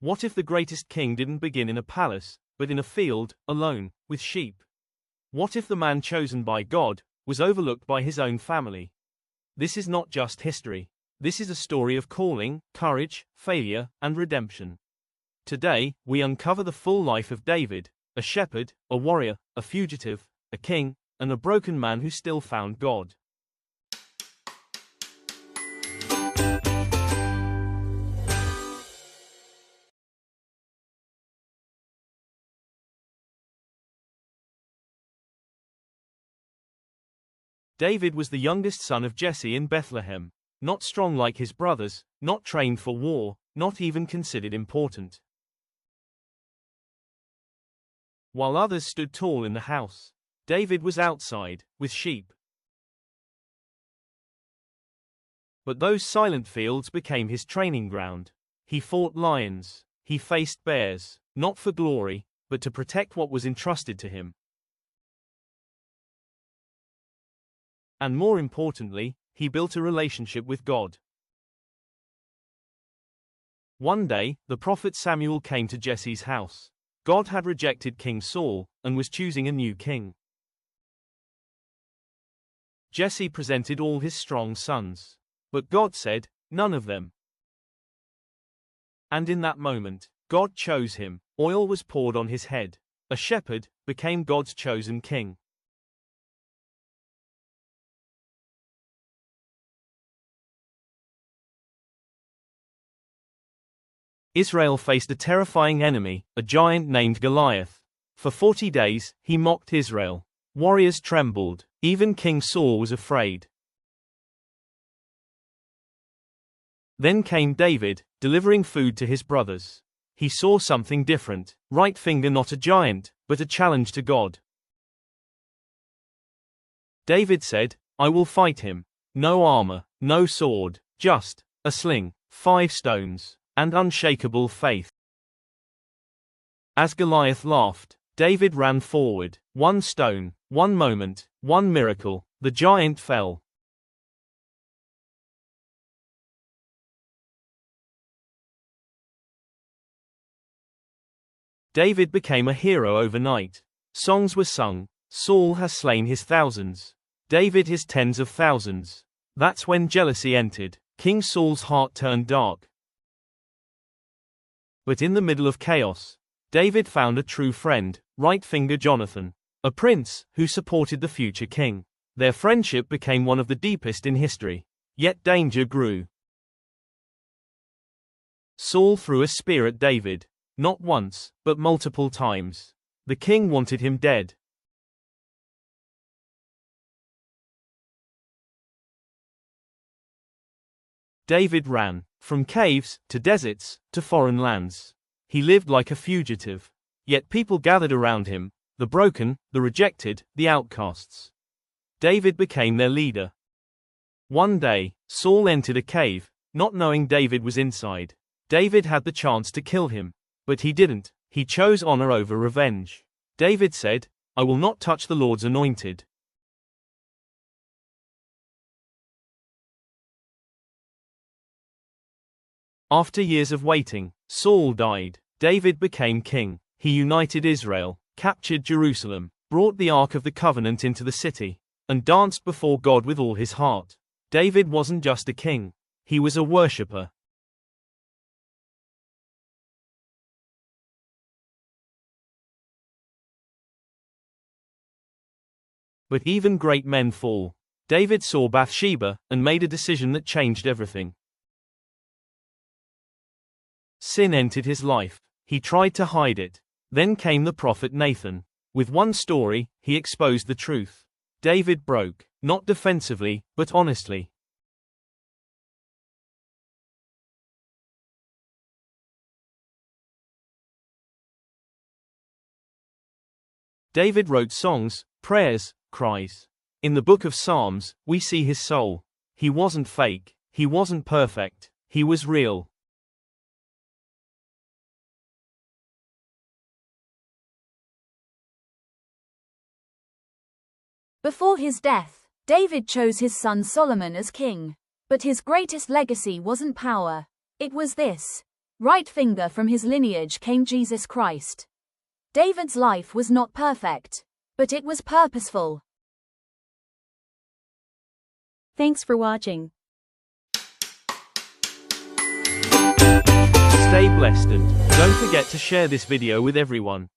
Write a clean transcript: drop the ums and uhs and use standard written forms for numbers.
What if the greatest king didn't begin in a palace, but in a field, alone, with sheep? What if the man chosen by God was overlooked by his own family? This is not just history. This is a story of calling, courage, failure, and redemption. Today, we uncover the full life of David, a shepherd, a warrior, a fugitive, a king, and a broken man who still found God. David was the youngest son of Jesse in Bethlehem, not strong like his brothers, not trained for war, not even considered important. While others stood tall in the house, David was outside, with sheep. But those silent fields became his training ground. He fought lions, he faced bears, not for glory, but to protect what was entrusted to him. And more importantly, he built a relationship with God. One day, the prophet Samuel came to Jesse's house. God had rejected King Saul, and was choosing a new king. Jesse presented all his strong sons. But God said, none of them. And in that moment, God chose him. Oil was poured on his head. A shepherd became God's chosen king. Israel faced a terrifying enemy, a giant named Goliath. For 40 days, he mocked Israel. Warriors trembled. Even King Saul was afraid. Then came David, delivering food to his brothers. He saw something different. Right finger not a giant, but a challenge to God. David said, I will fight him. No armor, no sword, just a sling, 5 stones, and unshakable faith. As Goliath laughed, David ran forward. 1 stone, 1 moment, 1 miracle, the giant fell. David became a hero overnight. Songs were sung. Saul has slain his thousands. David his tens of thousands. That's when jealousy entered. King Saul's heart turned dark. But in the middle of chaos, David found a true friend, right finger Jonathan, a prince who supported the future king. Their friendship became one of the deepest in history. Yet danger grew. Saul threw a spear at David. Not once, but multiple times. The king wanted him dead. David ran, from caves, to deserts, to foreign lands. He lived like a fugitive. Yet people gathered around him, the broken, the rejected, the outcasts. David became their leader. One day, Saul entered a cave, not knowing David was inside. David had the chance to kill him. But he didn't. He chose honor over revenge. David said, I will not touch the Lord's anointed. After years of waiting, Saul died. David became king. He united Israel, captured Jerusalem, brought the Ark of the Covenant into the city, and danced before God with all his heart. David wasn't just a king. He was a worshipper. But even great men fall. David saw Bathsheba, and made a decision that changed everything. Sin entered his life. He tried to hide it. Then came the prophet Nathan. With one story, he exposed the truth. David broke, not defensively, but honestly. David wrote songs, prayers, cries. In the book of Psalms, we see his soul. He wasn't fake. He wasn't perfect. He was real. Before his death, David chose his son Solomon as king. But his greatest legacy wasn't power. It was this: right finger from his lineage came Jesus Christ. David's life was not perfect, but it was purposeful. Thanks for watching. Stay blessed and don't forget to share this video with everyone.